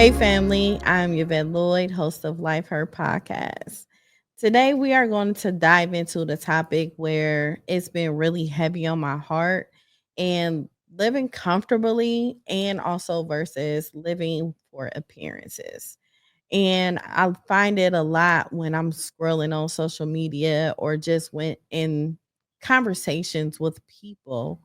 Hey, family, I'm Yvette Lloyd, host of Life Her Podcast. Today, we are going to dive into the topic where it's been really heavy on my heart and living comfortably, and also versus living for appearances. And I find it a lot when I'm scrolling on social media or just went in conversations with people.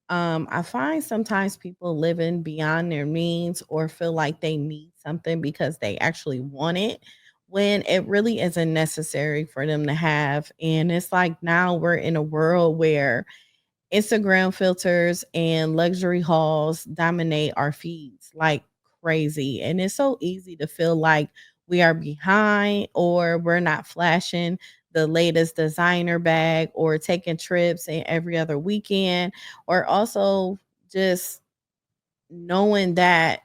I find sometimes people living beyond their means or feel like they need something because they actually want it when it really isn't necessary for them to have. And it's like now we're in a world where Instagram filters and luxury hauls dominate our feeds like crazy. And it's so easy to feel like we are behind or we're not flashing the latest designer bag or taking trips in every other weekend, or also just knowing that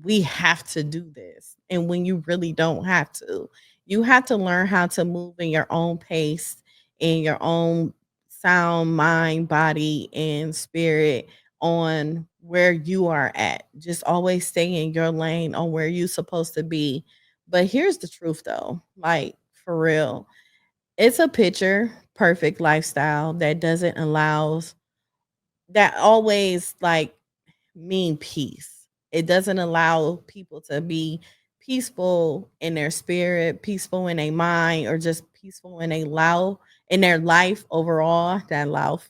we have to do this. And when you really don't have to, you have to learn how to move in your own pace, in your own sound, mind, body, and spirit on where you are at. Just always stay in your lane on where you're supposed to be. But here's the truth though, like for real, it's a picture perfect lifestyle that doesn't allows that always like mean peace. It doesn't allow people to be peaceful in their spirit, peaceful in their mind, or just peaceful in their life overall. That loud.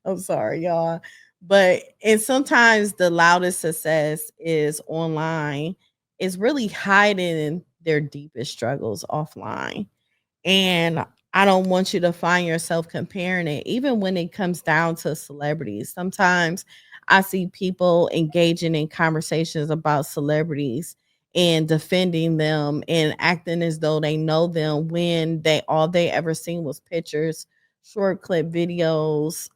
I'm sorry, y'all. But and sometimes the loudest success is online, is really hiding their deepest struggles offline. And I don't want you to find yourself comparing it, even when it comes down to celebrities. Sometimes I see people engaging in conversations about celebrities and defending them and acting as though they know them when they all they ever seen was pictures, short clip videos,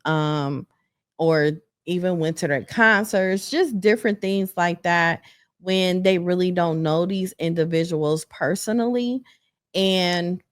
or even went to their concerts, just different things like that when they really don't know these individuals personally. And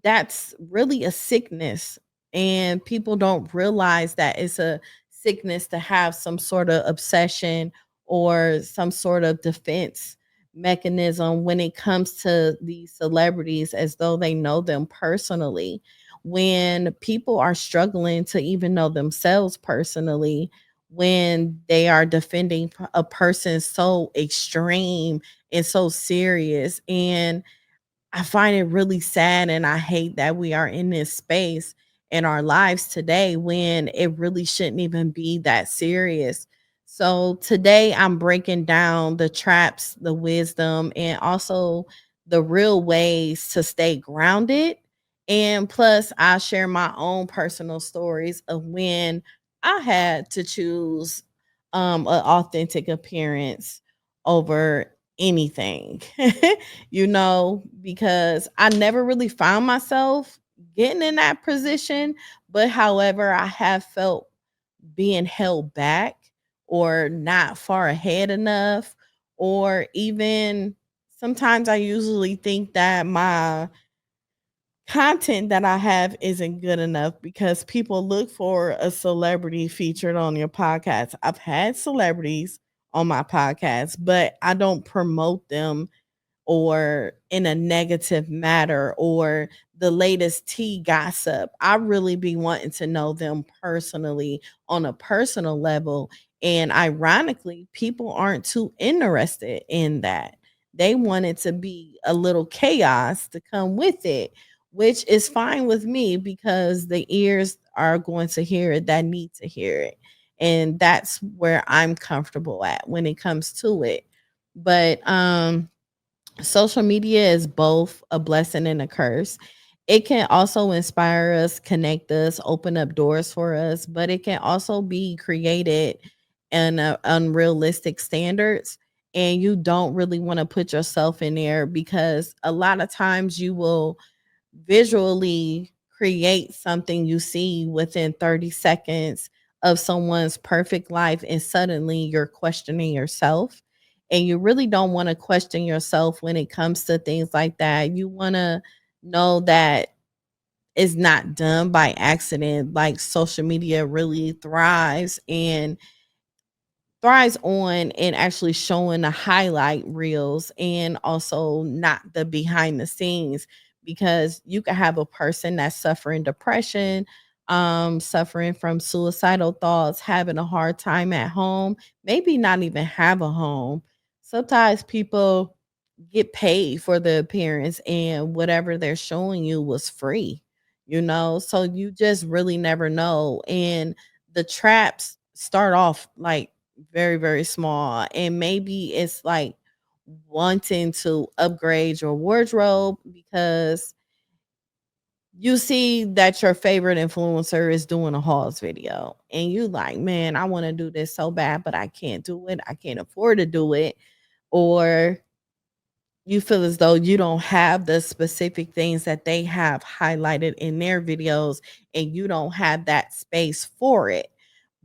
that's really a sickness, and people don't realize that it's a sickness to have some sort of obsession or some sort of defense mechanism when it comes to these celebrities as though they know them personally, when people are struggling to even know themselves personally, when they are defending a person so extreme and so serious. And I find it really sad, and I hate that we are in this space in our lives today when it really shouldn't even be that serious. So today I'm breaking down the traps, the wisdom, and also the real ways to stay grounded. And plus, I share my own personal stories of when I had to choose an authentic appearance over anything. Because I never really found myself getting in that position. But however, I have felt being held back or not far ahead enough, or even sometimes I usually think that my content that I have isn't good enough because people look for a celebrity featured on your podcast. I've had celebrities on my podcast, but I don't promote them or in a negative matter or the latest tea gossip. I really be wanting to know them personally on a personal level. And ironically, people aren't too interested in that. They want it to be a little chaos to come with it, which is fine with me because the ears are going to hear it that need to hear it. And that's where I'm comfortable at when it comes to it. But social media is both a blessing and a curse. It can also inspire us, connect us, open up doors for us, but it can also be created in unrealistic standards. And you don't really want to put yourself in there because a lot of times you will visually create something you see within 30 seconds of someone's perfect life, and suddenly you're questioning yourself. And you really don't want to question yourself when it comes to things like that. You want to know that it's not done by accident. Like social media really thrives and thrives on and actually showing the highlight reels and also not the behind the scenes, because you could have a person that's suffering depression, suffering from suicidal thoughts, having a hard time at home, maybe not even have a home. Sometimes people get paid for the appearance and whatever they're showing you was free, so you just really never know. And the traps start off like very, very small. And maybe it's like wanting to upgrade your wardrobe because you see that your favorite influencer is doing a hauls video. And you like, man, I want to do this so bad, but I can't do it. I can't afford to do it. Or you feel as though you don't have the specific things that they have highlighted in their videos and you don't have that space for it.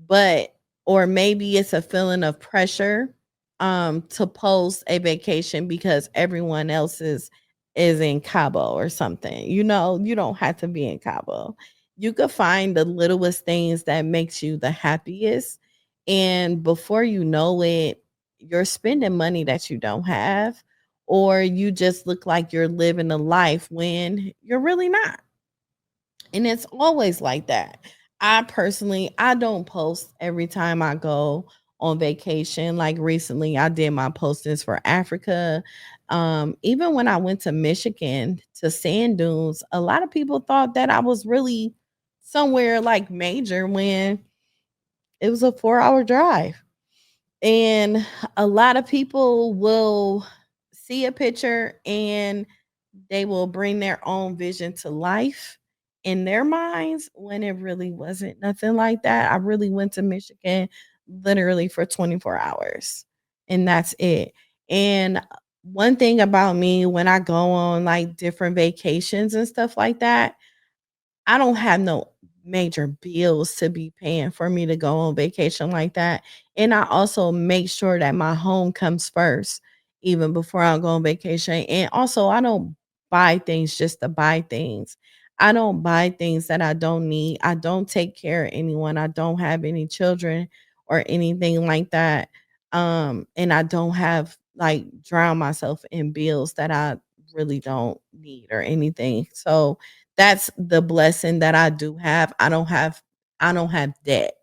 But or maybe it's a feeling of pressure to post a vacation because everyone else is in Cabo or something. You don't have to be in Cabo. You could find the littlest things that makes you the happiest, and before you know it, you're spending money that you don't have, or you just look like you're living a life when you're really not. And it's always like that. I don't post every time I go on vacation. Like recently, I did my postings for Africa. Even when I went to Michigan to sand dunes, a lot of people thought that I was really somewhere like major when it was a 4-hour drive. And a lot of people will see a picture and they will bring their own vision to life in their minds when it really wasn't nothing like that. I really went to Michigan literally for 24 hours, and that's it. And one thing about me, when I go on like different vacations and stuff like that, I don't have no major bills to be paying for me to go on vacation like that. And I also make sure that my home comes first, even before I go on vacation. And also, I don't buy things just to buy things. I don't buy things that I don't need. I don't take care of anyone. I don't have any children or anything like that. And I don't have like drown myself in bills that I really don't need or anything. So that's the blessing that I do have. I don't have debt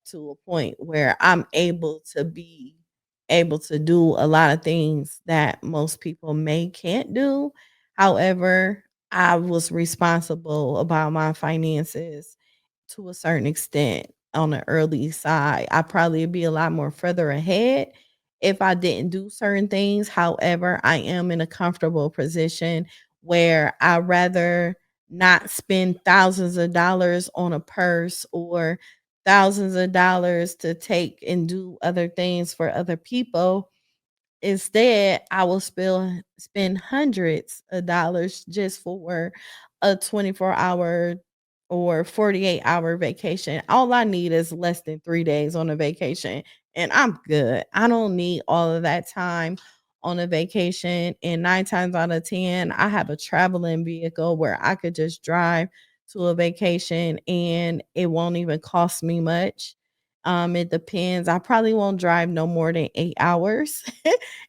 to a point where I'm able to do a lot of things that most people may can't do. However, I was responsible about my finances to a certain extent on the early side. I probably would be a lot more further ahead if I didn't do certain things. However, I am in a comfortable position where I rather not spend thousands of dollars on a purse or thousands of dollars to take and do other things for other people. Instead, I will spend hundreds of dollars just for a 24-hour or 48-hour vacation. All I need is less than 3 days on a vacation, and I'm good. I don't need all of that time on a vacation, and 9 times out of 10, I have a traveling vehicle where I could just drive to a vacation, and it won't even cost me much. It depends. I probably won't drive no more than 8 hours.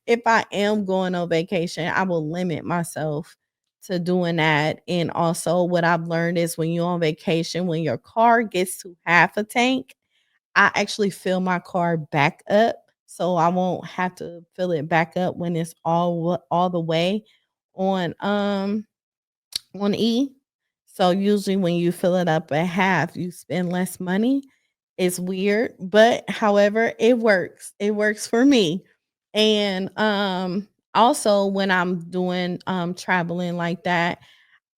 If I am going on vacation, I will limit myself to doing that. And also, what I've learned is when you're on vacation, when your car gets to half a tank, I actually fill my car back up so I won't have to fill it back up when it's all the way on on E. So usually when you fill it up at half, you spend less money. It's weird, but however, it works. It works for me. And also when I'm doing traveling like that,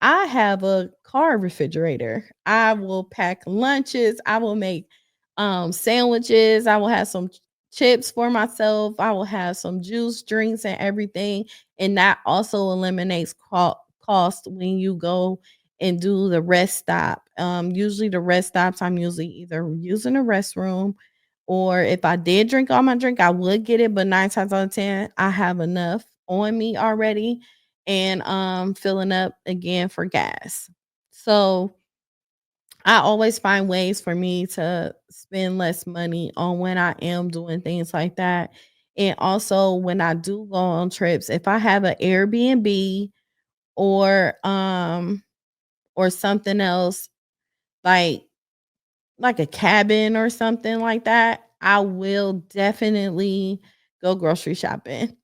I have a car refrigerator. I will pack lunches. I will make sandwiches. I will have some chips for myself. I will have some juice, drinks, and everything. And that also eliminates cost when you go and do the rest stop. Usually the rest stops, I'm usually either using the restroom, or if I did drink all my drink, I would get it. But 9 times out of 10, I have enough on me already and filling up again for gas. So I always find ways for me to spend less money on when I am doing things like that. And also when I do go on trips, if I have an Airbnb or something else like a cabin or something like that, I will definitely go grocery shopping.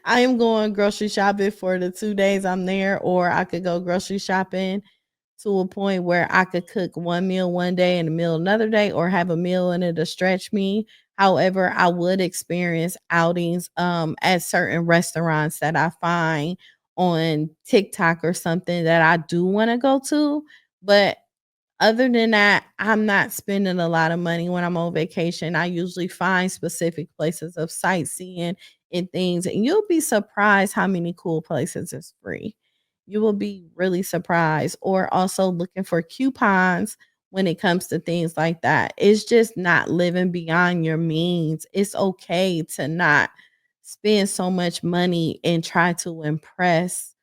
I am going grocery shopping for the 2 days I'm there, or I could go grocery shopping to a point where I could cook one meal one day and a meal another day, or have a meal and it'll stretch me. However, I would experience outings at certain restaurants that I find on TikTok or something that I do want to go to. But other than that, I'm not spending a lot of money when I'm on vacation. I usually find specific places of sightseeing and things, and you'll be surprised how many cool places is free. You will be really surprised. Or also looking for coupons when it comes to things like that. It's just not living beyond your means. It's okay to not spend so much money and try to impress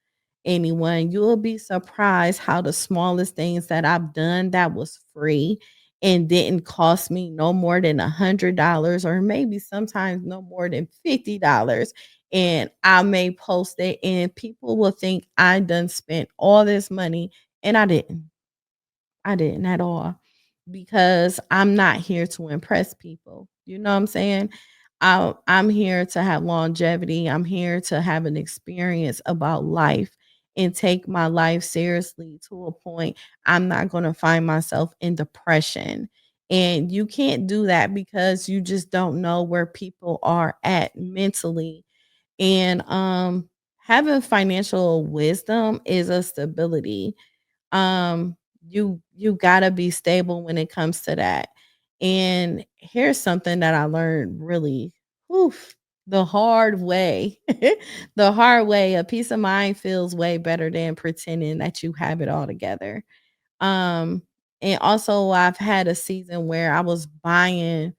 anyone. You'll be surprised how the smallest things that I've done that was free and didn't cost me no more than $100, or maybe sometimes no more than $50. And I may post it and people will think I done spent all this money, and I didn't. I didn't at all, because I'm not here to impress people. You know what I'm saying? I'm here to have longevity. I'm here to have an experience about life and take my life seriously to a point I'm not going to find myself in depression. And you can't do that because you just don't know where people are at mentally. And having financial wisdom is a stability. um you got to be stable when it comes to that. And here's something that I learned really, oof, the hard way. The hard way, a peace of mind feels way better than pretending that you have it all together. um and also I've had a season where I was buying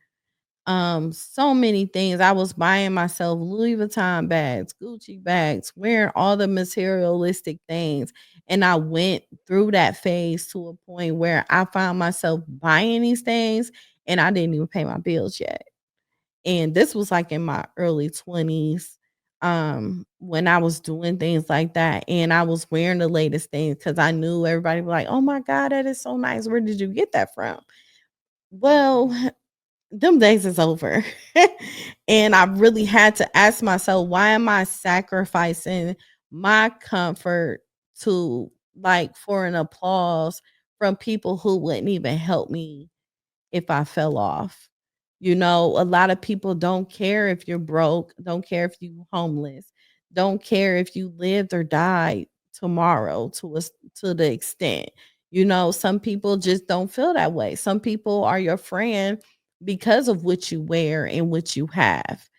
so many things. I was buying myself Louis Vuitton bags, Gucci bags, wearing all the materialistic things. And I went through that phase to a point where I found myself buying these things and I didn't even pay my bills yet. And this was like in my early 20s, when I was doing things like that. And I was wearing the latest things because I knew everybody was like, oh my God, that is so nice. Where did you get that from? Well, them days is over. And I really had to ask myself, why am I sacrificing my comfort to, like, for an applause from people who wouldn't even help me if I fell off? You know, a lot of people don't care if you're broke, don't care if you homeless, don't care if you lived or died tomorrow to the extent. You know, some people just don't feel that way. Some people are your friend because of what you wear and what you have.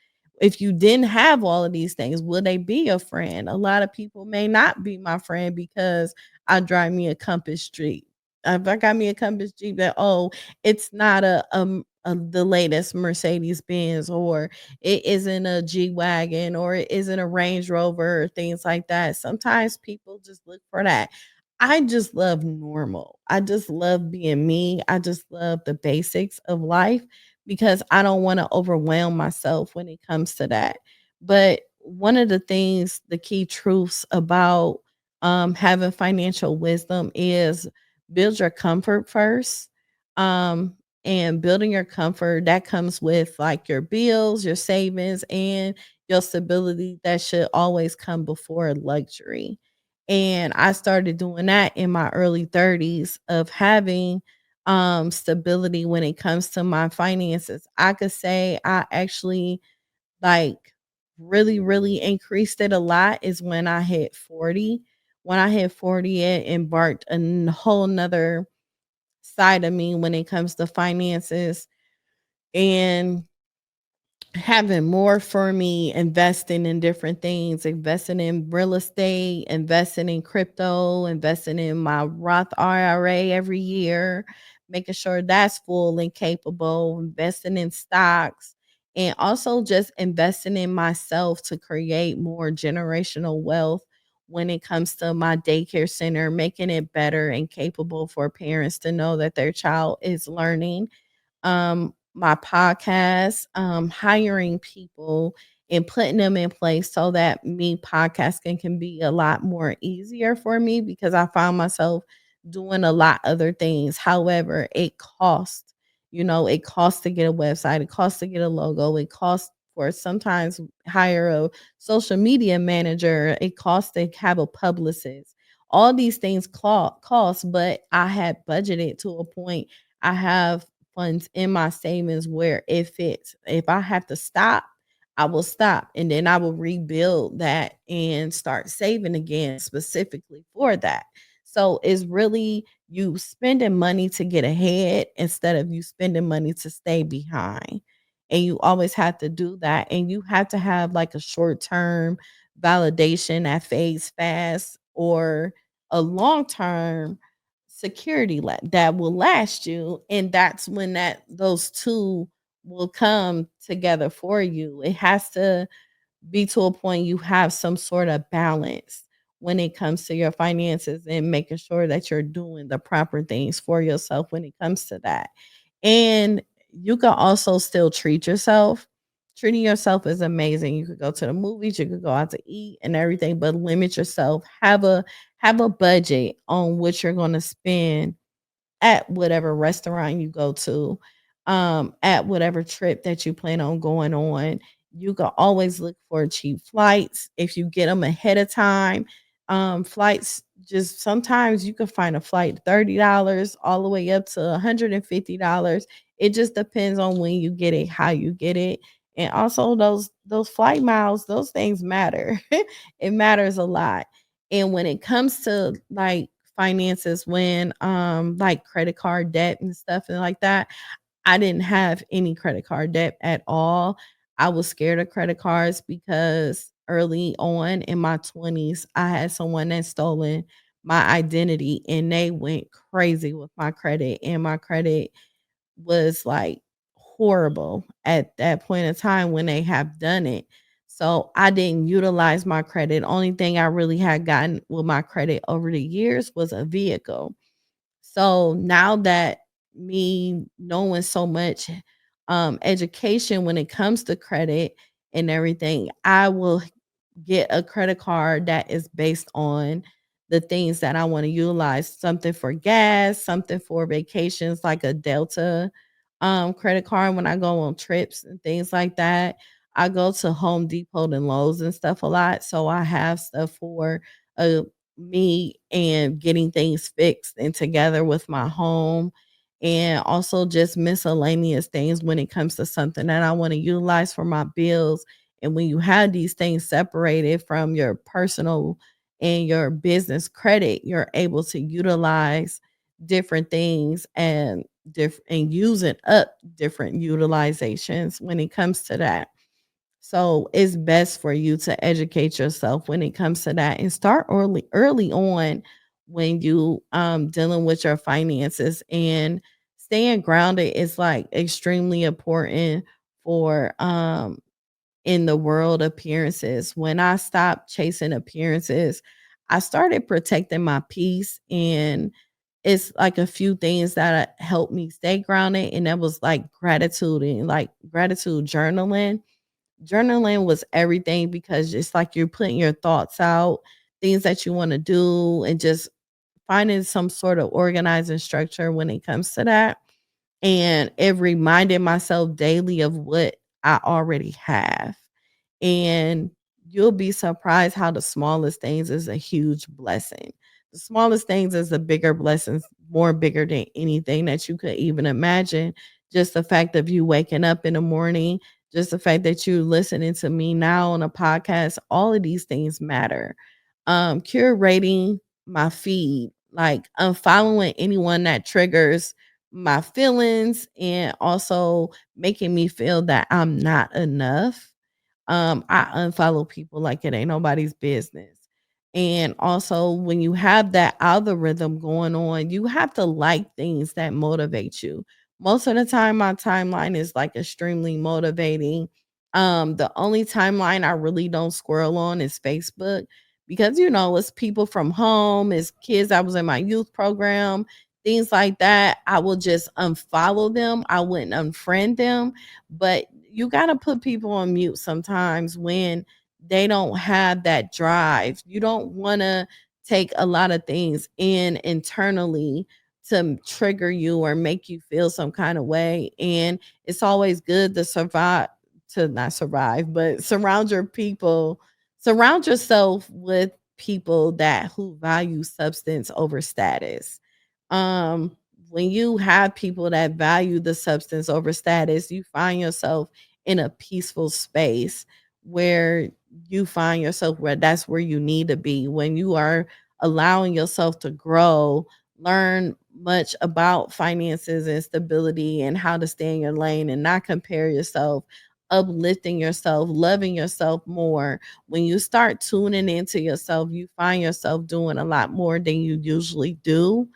If you didn't have all of these things, would they be a friend? A lot of people may not be my friend because I drive me a Compass Street. If I got me a Compass Jeep, that, oh, it's not the latest Mercedes Benz, or it isn't a G Wagon, or it isn't a Range Rover, or things like that. Sometimes people just look for that. I just love normal. I just love being me. I just love the basics of life because I don't want to overwhelm myself when it comes to that. But one of the things, the key truths about having financial wisdom is build your comfort first. Um, and building your comfort, that comes with like your bills, your savings, and your stability that should always come before luxury. And I started doing that in my early 30s of having stability when it comes to my finances. I could say I actually, like, really increased it a lot is when I hit 40. When I hit 40, it embarked a whole nother side of me when it comes to finances, and having more for me, investing in different things, investing in real estate, investing in crypto, investing in my Roth IRA every year, making sure that's full and capable, investing in stocks, and also just investing in myself to create more generational wealth when it comes to my daycare center, making it better and capable for parents to know that their child is learning, my podcast, hiring people and putting them in place so that me podcasting can be a lot more easier for me because I found myself doing a lot other things. However, it costs, it costs to get a website, it costs to get a logo, it costs for sometimes hire a social media manager, it costs to have a publicist. All these things cost, but I had budgeted to a point. I have funds in my savings where it fits. If I have to stop, I will stop and then I will rebuild that and start saving again specifically for that. So it's really you spending money to get ahead instead of you spending money to stay behind. And you always have to do that. And you have to have like a short term validation that fades fast or a long term security that will last you, and that's when that those two will come together for you. It has to be to a point you have some sort of balance when it comes to your finances and making sure that you're doing the proper things for yourself when it comes to that. And you can also still treat yourself. Treating yourself is amazing. You could go to the movies, you could go out to eat and everything, but limit yourself. Have a budget on what you're going to spend at whatever restaurant you go to, at whatever trip that you plan on going on. You can always look for cheap flights if you get them ahead of time. Flights just sometimes you can find a flight $30 all the way up to $150. It just depends on when you get it, how you get it. And also those flight miles, those things matter. It matters a lot. And when it comes to like finances, when like credit card debt and stuff and like that, I didn't have any credit card debt at all. I was scared of credit cards because early on in my 20s, I had someone that stolen my identity and they went crazy with my credit, and my credit was like horrible at that point in time when they have done it. So I didn't utilize my credit. Only thing I really had gotten with my credit over the years was a vehicle. So now that me knowing so much education when it comes to credit and everything, I will get a credit card that is based on the things that I want to utilize, something for gas, something for vacations like a Delta credit card when I go on trips and things like that. I go to Home Depot and Lowe's and stuff a lot, so I have stuff for uh me and getting things fixed and together with my home, and also just miscellaneous things when it comes to something that I want to utilize for my bills. And when you have these things separated from your personal and your business credit, you're able to utilize different things and and using up different utilizations when it comes to that. So it's best for you to educate yourself when it comes to that and start early on when you dealing with your finances, and staying grounded is like extremely important for in the world appearances. When I stopped chasing appearances, I started protecting my peace, and it's like a few things that helped me stay grounded, and that was like gratitude and like gratitude journaling. Journaling was everything because it's like you're putting your thoughts out, things that you want to do, and just finding some sort of organizing structure when it comes to that. And it reminded myself daily of what I already have. And you'll be surprised how the smallest things is a huge blessing. The smallest things is a bigger blessings, more bigger than anything that you could even imagine. Just the fact of you waking up in the morning, just the fact that you listening to me now on a podcast, all of these things matter. Curating my feed, like unfollowing anyone that triggers my feelings and also making me feel that I'm not enough. I unfollow people like it ain't nobody's business. And also, when you have that algorithm going on, you have to like things that motivate you. Most of the time, my timeline is like extremely motivating. The only timeline I really don't squirrel on is Facebook because it's people from home, it's kids that was in my youth program, things like that. I will just unfollow them. I wouldn't unfriend them, but you got to put people on mute sometimes when they don't have that drive. You don't want to take a lot of things in internally to trigger you or make you feel some kind of way. And it's always good to not survive, but surround yourself with people that who value substance over status. um when you have people that value the substance over status, you find yourself in a peaceful space where you find yourself where that's where you need to be when you are allowing yourself to grow, learn much about finances and stability and how to stay in your lane and not compare yourself, uplifting yourself, loving yourself more. When you start tuning into yourself, you find yourself doing a lot more than you usually do,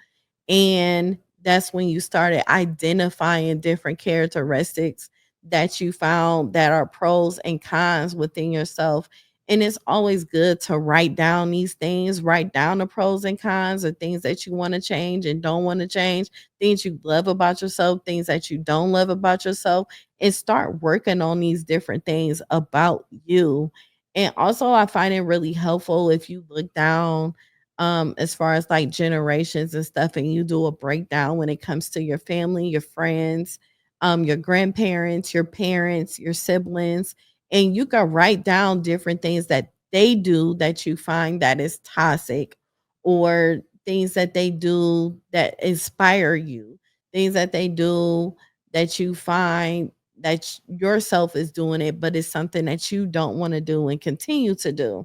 and that's when you started identifying different characteristics that you found that are pros and cons within yourself. And it's always good to write down these things, write down the pros and cons of things that you want to change and don't want to change, things you love about yourself, things that you don't love about yourself, and start working on these different things about you. And also, I find it really helpful if you look down as far as like generations and stuff, and you do a breakdown when it comes to your family, your friends, your grandparents, your parents, your siblings, and you can write down different things that they do that you find that is toxic, or things that they do that inspire you, things that they do that you find that yourself is doing it, but it's something that you don't want to do and continue to do.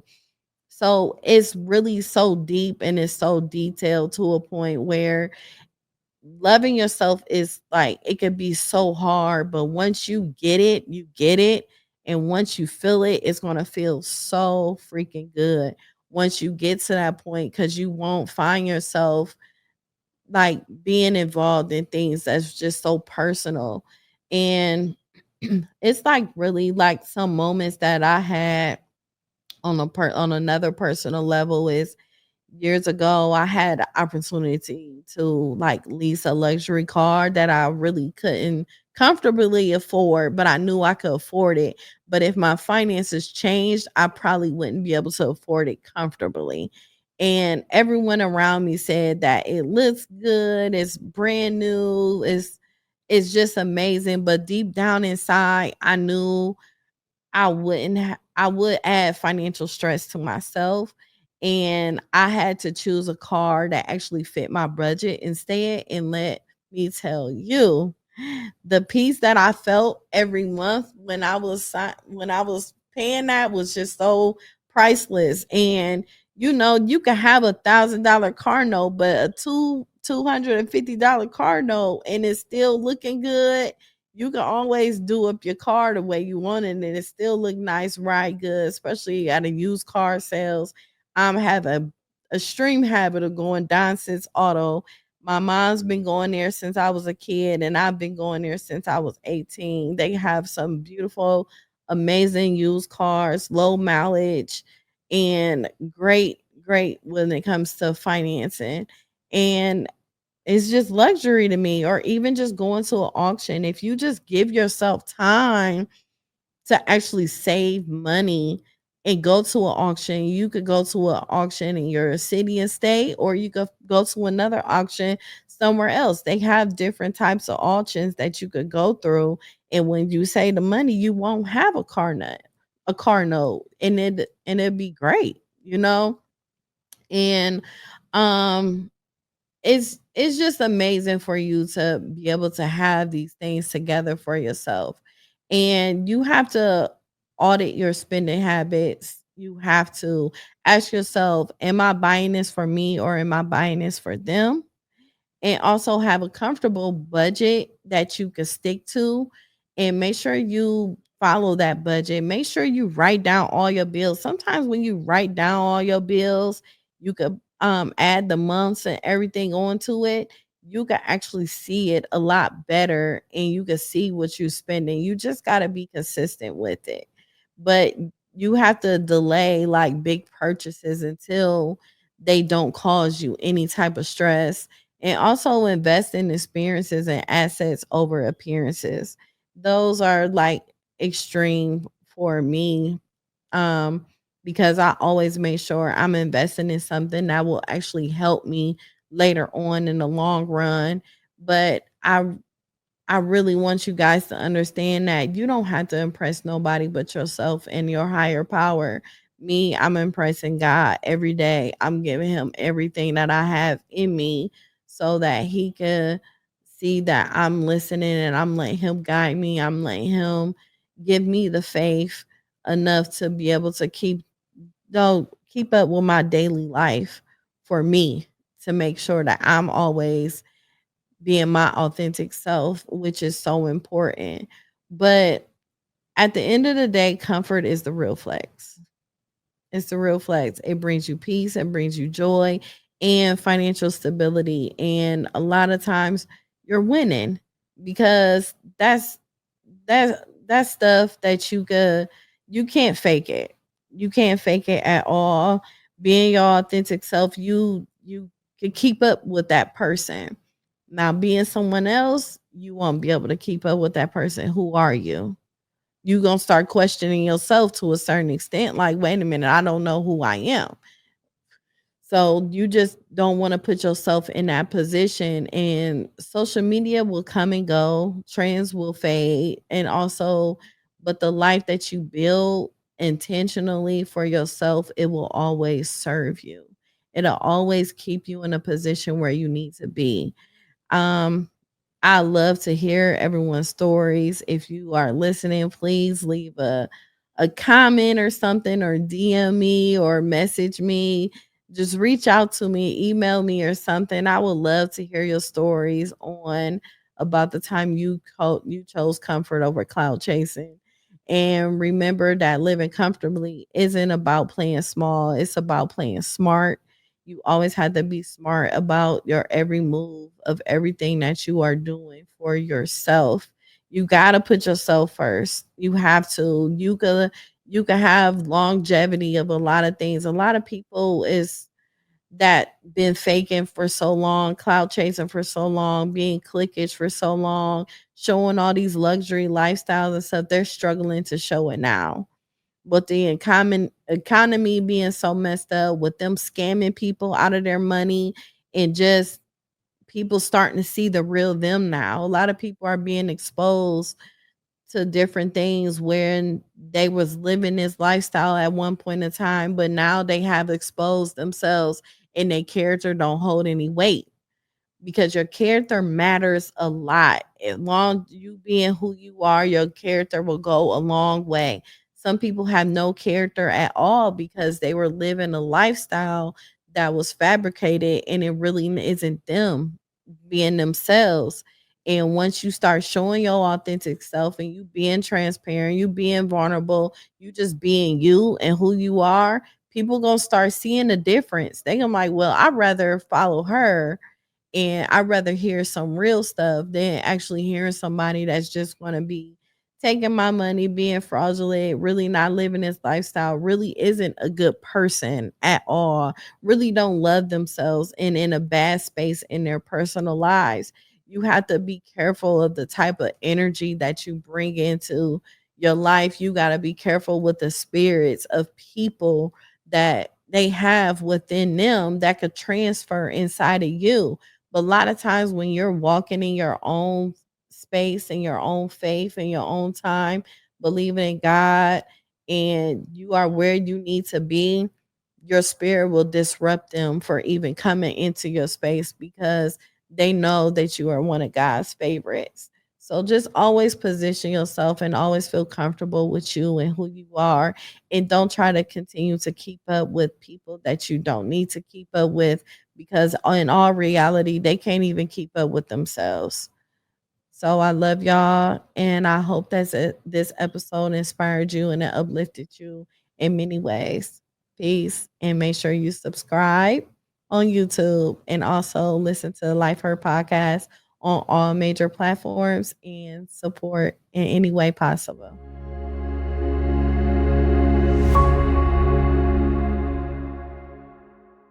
So it's really so deep and it's so detailed to a point where loving yourself is like it could be so hard, but once you get it, you get it. And once you feel it, it's gonna feel so freaking good once you get to that point, because you won't find yourself like being involved in things that's just so personal. And it's like really like some moments that I had on another personal level is years ago I had the opportunity to like lease a luxury car that I really couldn't comfortably afford, but I knew I could afford it. But if my finances changed, I probably wouldn't be able to afford it comfortably. And everyone around me said that it looks good, it's brand new, it's just amazing. But deep down inside, I knew I would add financial stress to myself, and I had to choose a car that actually fit my budget instead. And let me tell you, the peace that I felt every month when I was paying that was just so priceless. And you can have $1,000 car note, but a $250 car note, and it's still looking good. You can always do up your car the way you want it, and it still look nice, ride good, especially at a used car sales. Have a extreme habit of going down since auto. My mom's been going there since I was a kid, and I've been going there since I was 18. They have some beautiful, amazing used cars, low mileage, and great when it comes to financing. And it's just luxury to me, or even just going to an auction. If you just give yourself time to actually save money and go to an auction. You could go to an auction in your city and state, or you could go to another auction somewhere else. They have different types of auctions that you could go through. And when you save the money, you won't have a car note, and it'd be great. And um it's just amazing for you to be able to have these things together for yourself. And you have to audit your spending habits. You have to ask yourself, am I buying this for me or am I buying this for them? And also have a comfortable budget that you can stick to, and make sure you follow that budget. Make sure you write down all your bills. Sometimes when you write down all your bills, you could add the months and everything onto it. You can actually see it a lot better, and you can see what you're spending. You just got to be consistent with it. But you have to delay like big purchases until they don't cause you any type of stress, and also invest in experiences and assets over appearances. Those are like extreme for me, um because I always make sure I'm investing in something that will actually help me later on in the long run. But I really want you guys to understand that you don't have to impress nobody but yourself and your higher power. Me, I'm impressing God every day. I'm giving him everything that I have in me so that he can see that I'm listening and I'm letting him guide me. I'm letting him give me the faith enough to be able to keep up with my daily life for me, to make sure that I'm always being my authentic self, which is so important. But at the end of the day, comfort is the real flex. It's the real flex. It brings you peace, it brings you joy and financial stability. And a lot of times you're winning because that's stuff that you can't fake it. You can't fake it at all. Being your authentic self, you can keep up with that person. Now being someone else, you won't be able to keep up with that person. Who are you? You gonna start questioning yourself to a certain extent. Like, wait a minute, I don't know who I am. So you just don't want to put yourself in that position. And social media will come and go, trends will fade, and also, but the life that you build intentionally for yourself, it will always serve you. It'll always keep you in a position where you need to be. Um, I love to hear everyone's stories. If you are listening, please leave a comment or something, or DM me or message me. Just reach out to me, email me or something. I would love to hear your stories on about the time you chose comfort over cloud chasing. And remember that living comfortably isn't about playing small, it's about playing smart. You always have to be smart about your every move of everything that you are doing for yourself. You got to put yourself first. You have to. You could have longevity of a lot of things. A lot of people is that been faking for so long, cloud chasing for so long, being cliquish for so long, showing all these luxury lifestyles and stuff. They're struggling to show it now, with the common economy being so messed up, with them scamming people out of their money, and just people starting to see the real them now. A lot of people are being exposed to different things when they was living this lifestyle at one point in time, but now they have exposed themselves and their character don't hold any weight, because your character matters a lot. As long as you being who you are, your character will go a long way. Some people have no character at all because they were living a lifestyle that was fabricated, and it really isn't them being themselves. And once you start showing your authentic self and you being transparent, you being vulnerable, you just being you and who you are, people gonna start seeing the difference. They gonna like, well, I'd rather follow her, and I'd rather hear some real stuff than actually hearing somebody that's just going to be taking my money, being fraudulent, really not living this lifestyle, really isn't a good person at all, really don't love themselves, and in a bad space in their personal lives. You have to be careful of the type of energy that you bring into your life. You got to be careful with the spirits of people that they have within them that could transfer inside of you. But a lot of times when you're walking in your own space and your own faith and your own time, believing in God, and you are where you need to be, your spirit will disrupt them for even coming into your space, because they know that you are one of God's favorites. So just always position yourself and always feel comfortable with you and who you are. And don't try to continue to keep up with people that you don't need to keep up with, because in all reality, they can't even keep up with themselves. So I love y'all, and I hope that this episode inspired you and it uplifted you in many ways. Peace, and make sure you subscribe on YouTube and also listen to the Life Her podcast on all major platforms, and support in any way possible.